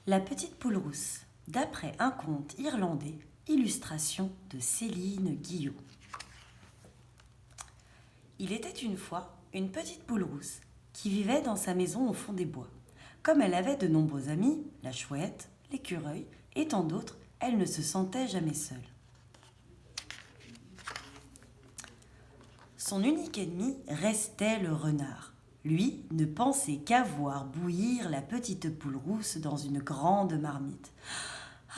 La petite poule rousse, d'après un conte irlandais, illustration de Céline Guillot. Il était une fois une petite poule rousse qui vivait dans sa maison au fond des bois. Comme elle avait de nombreux amis, la chouette, l'écureuil et tant d'autres, elle ne se sentait jamais seule. Son unique ennemi restait le renard. Lui ne pensait qu'à voir bouillir la petite poule rousse dans une grande marmite.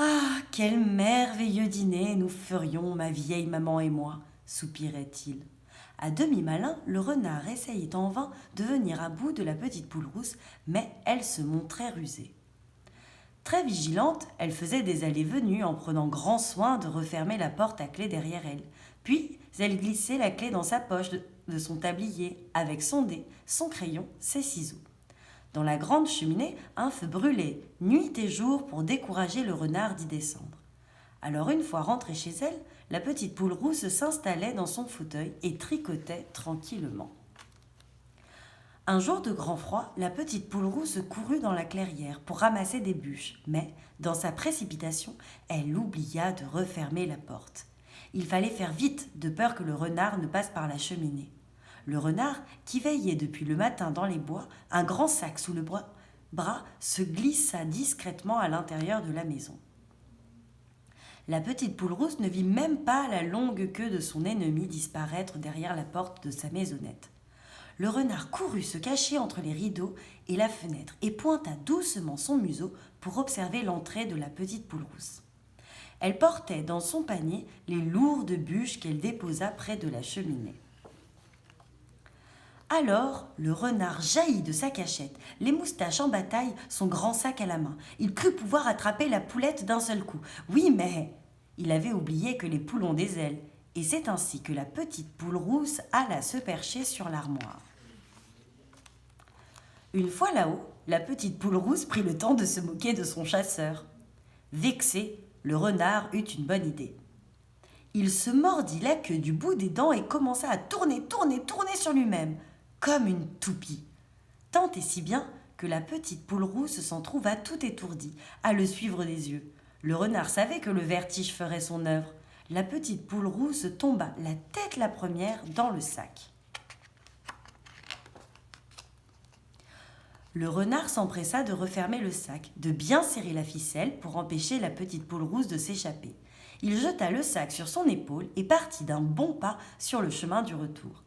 Ah, quel merveilleux dîner nous ferions, ma vieille maman et moi, soupirait-il. À demi-malin, le renard essayait en vain de venir à bout de la petite poule rousse, mais elle se montrait rusée. Très vigilante, elle faisait des allées-venues en prenant grand soin de refermer la porte à clé derrière elle. Puis, elle glissait la clé dans sa poche de son tablier, avec son dé, son crayon, ses ciseaux. Dans la grande cheminée, un feu brûlait, nuit et jour, pour décourager le renard d'y descendre. Alors, une fois rentrée chez elle, la petite poule rousse s'installait dans son fauteuil et tricotait tranquillement. Un jour de grand froid, la petite poule rousse courut dans la clairière pour ramasser des bûches, mais, dans sa précipitation, elle oublia de refermer la porte. Il fallait faire vite, de peur que le renard ne passe par la cheminée. Le renard, qui veillait depuis le matin dans les bois, un grand sac sous le bras, se glissa discrètement à l'intérieur de la maison. La petite poule rousse ne vit même pas la longue queue de son ennemi disparaître derrière la porte de sa maisonnette. Le renard courut se cacher entre les rideaux et la fenêtre et pointa doucement son museau pour observer l'entrée de la petite poule rousse. Elle portait dans son panier les lourdes bûches qu'elle déposa près de la cheminée. Alors, le renard jaillit de sa cachette, les moustaches en bataille, son grand sac à la main. Il crut pouvoir attraper la poulette d'un seul coup. Oui, mais il avait oublié que les poules ont des ailes, et c'est ainsi que la petite poule rousse alla se percher sur l'armoire. Une fois là-haut, la petite poule rousse prit le temps de se moquer de son chasseur. Vexé, le renard eut une bonne idée. Il se mordit la queue du bout des dents et commença à tourner sur lui-même, comme une toupie. Tant et si bien que la petite poule rousse s'en trouva tout étourdie, à le suivre des yeux. Le renard savait que le vertige ferait son œuvre. La petite poule rousse tomba, la tête la première, dans le sac. Le renard s'empressa de refermer le sac, de bien serrer la ficelle pour empêcher la petite poule rousse de s'échapper. Il jeta le sac sur son épaule et partit d'un bon pas sur le chemin du retour.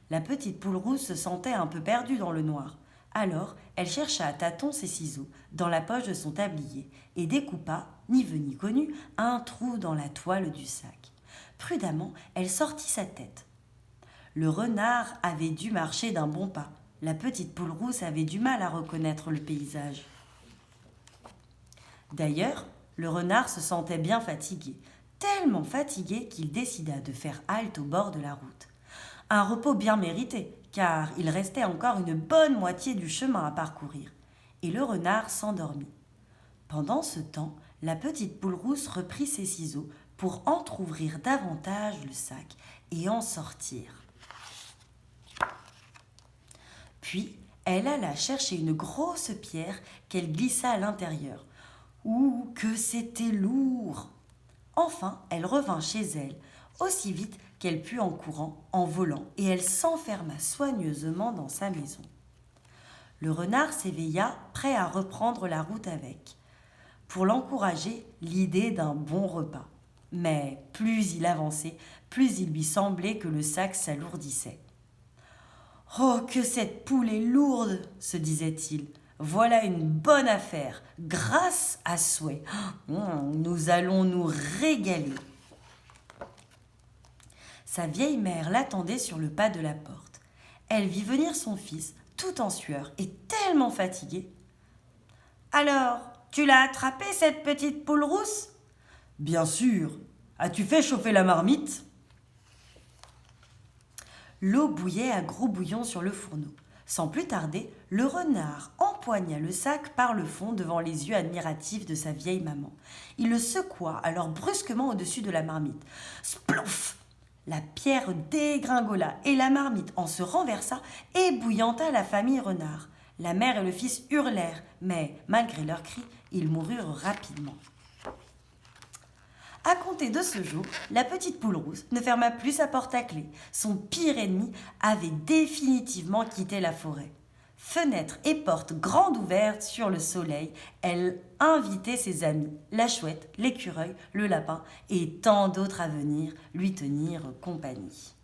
La petite poule rousse se sentait un peu perdue dans le noir. Alors, elle chercha à tâtons ses ciseaux dans la poche de son tablier et découpa, ni vu ni connu, un trou dans la toile du sac. Prudemment, elle sortit sa tête. Le renard avait dû marcher d'un bon pas. La petite poule rousse avait du mal à reconnaître le paysage. D'ailleurs, le renard se sentait bien fatigué, tellement fatigué qu'il décida de faire halte au bord de la route. Un repos bien mérité, car il restait encore une bonne moitié du chemin à parcourir, et le renard s'endormit. Pendant ce temps, la petite poule rousse reprit ses ciseaux pour entr'ouvrir davantage le sac et en sortir. Puis, elle alla chercher une grosse pierre qu'elle glissa à l'intérieur. Ouh, que c'était lourd! Enfin, elle revint chez elle, aussi vite qu'elle put en courant, en volant, et elle s'enferma soigneusement dans sa maison. Le renard s'éveilla, prêt à reprendre la route avec. Pour l'encourager, l'idée d'un bon repas. Mais plus il avançait, plus il lui semblait que le sac s'alourdissait. « Oh, que cette poule est lourde !» se disait-il. « Voilà une bonne affaire, grasse à souhait. Nous allons nous régaler. » Sa vieille mère l'attendait sur le pas de la porte. Elle vit venir son fils, tout en sueur et tellement fatigué. « Alors, tu l'as attrapée, cette petite poule rousse ?»« Bien sûr. As-tu fait chauffer la marmite ?» L'eau bouillait à gros bouillon sur le fourneau. Sans plus tarder, le renard empoigna le sac par le fond devant les yeux admiratifs de sa vieille maman. Il le secoua alors brusquement au-dessus de la marmite. Splouf! La pierre dégringola et la marmite en se renversa et ébouillanta la famille renard. La mère et le fils hurlèrent, mais malgré leurs cris, Ils moururent rapidement. À compter de ce jour, la petite poule rousse ne ferma plus sa porte à clé. Son pire ennemi avait définitivement quitté la forêt. Fenêtres et portes grandes ouvertes sur le soleil, elle invitait ses amis, la chouette, l'écureuil, le lapin et tant d'autres à venir lui tenir compagnie.